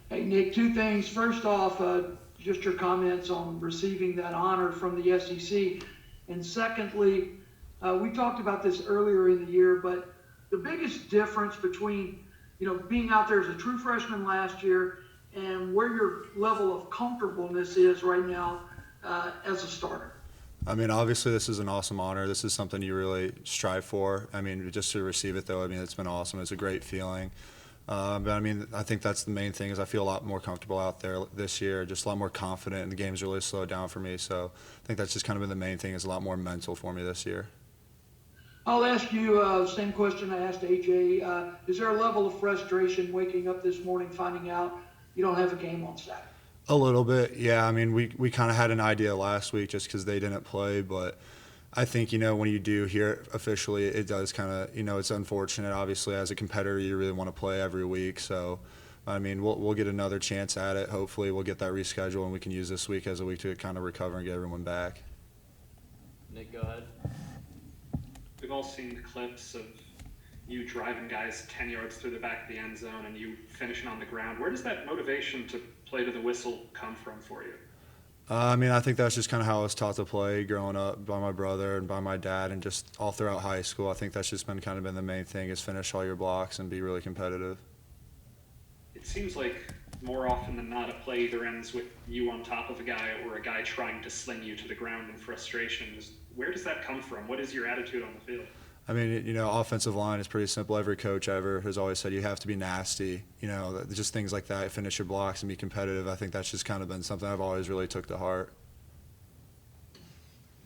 Hey, Nick, two things. First off, just your comments on receiving that honor from the SEC. And secondly, we talked about this earlier in the year, but the biggest difference between, being out there as a true freshman last year and where your level of comfortableness is right now as a starter. I mean, obviously, this is an awesome honor. This is something you really strive for. I mean, just to receive it, though, I mean, it's been awesome. It's a great feeling. But I mean, I think that's the main thing is I feel a lot more comfortable out there this year, just a lot more confident, and the game's really slowed down for me. So I think that's just kind of been the main thing is a lot more mental for me this year. I'll ask you the same question I asked AJ. Is there a level of frustration waking up this morning finding out you don't have a game on Saturday? A little bit, yeah. I mean, we kind of had an idea last week just because they didn't play, but I think, when you do hear it officially, it does kind of, it's unfortunate. Obviously, as a competitor, you really want to play every week. So, I mean, we'll get another chance at it. Hopefully, we'll get that rescheduled and we can use this week as a week to kind of recover and get everyone back. Nick, go ahead. We've all seen clips of you driving guys 10 yards through the back of the end zone and you finishing on the ground. Where does that motivation to play to the whistle come from for you? I mean, I think that's just kind of how I was taught to play growing up by my brother and by my dad and just all throughout high school. I think that's just been the main thing is finish all your blocks and be really competitive. It seems like more often than not a play either ends with you on top of a guy or a guy trying to sling you to the ground in frustration. Where does that come from? What is your attitude on the field? I mean, offensive line is pretty simple. Every coach ever has always said you have to be nasty, just things like that, finish your blocks and be competitive. I think that's just kind of been something I've always really took to heart.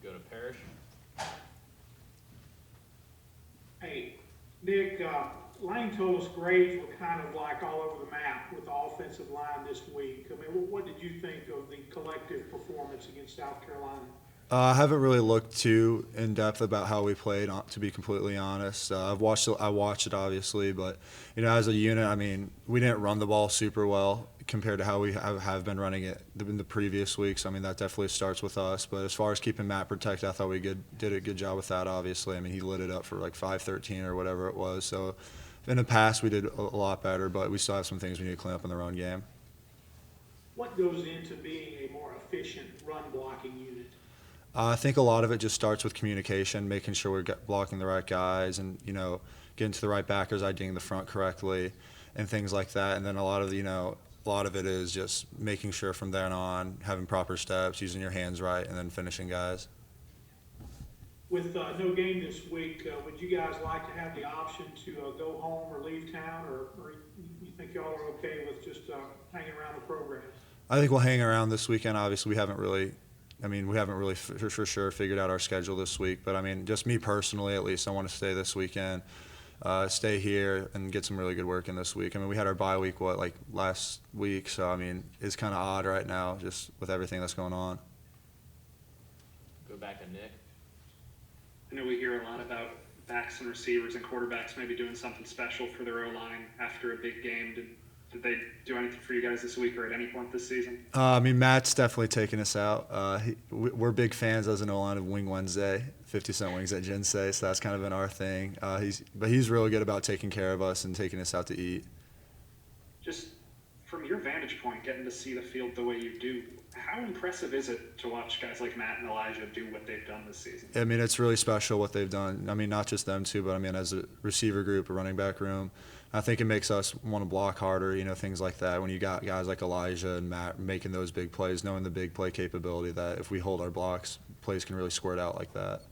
Go to Parrish. Hey, Nick, Lane told us grades were kind of like all over the map with the offensive line this week. I mean, what did you think of the collective performance against South Carolina? I haven't really looked too in depth about how we played, to be completely honest. I watched it obviously, but as a unit, I mean, we didn't run the ball super well compared to how we have been running it in the previous weeks. I mean, that definitely starts with us. But as far as keeping Matt protected, I thought we did a good job with that. Obviously, I mean, he lit it up for like 5-13 or whatever it was. So in the past, we did a lot better, but we still have some things we need to clean up in the run game. What goes into being a more efficient run blocking unit? I think a lot of it just starts with communication, making sure we're blocking the right guys and, getting to the right backers, IDing the front correctly and things like that. And then a lot of it is just making sure from then on, having proper steps, using your hands right, and then finishing guys. With no game this week, would you guys like to have the option to go home or leave town, or you think y'all are okay with just hanging around the program? I think we'll hang around this weekend. Obviously, we haven't really for sure figured out our schedule this week. But, I mean, just me personally, at least, I want to stay this weekend, stay here, and get some really good work in this week. I mean, we had our bye week, last week. So, I mean, it's kind of odd right now just with everything that's going on. Go back to Nick. I know we hear a lot about backs and receivers and quarterbacks maybe doing something special for their O-line after a big game. Did they do anything for you guys this week or at any point this season? I mean, Matt's definitely taking us out. We're big fans as an O-line of Wing Wednesday, 50-cent wings at Jinsei, so that's kind of been our thing. He's really good about taking care of us and taking us out to eat. Just from your vantage point, getting to see the field the way you do, how impressive is it to watch guys like Matt and Elijah do what they've done this season? I mean, it's really special what they've done. I mean, not just them two, but I mean, as a receiver group, a running back room, I think it makes us want to block harder, things like that. When you got guys like Elijah and Matt making those big plays, knowing the big play capability that if we hold our blocks, plays can really squirt out like that.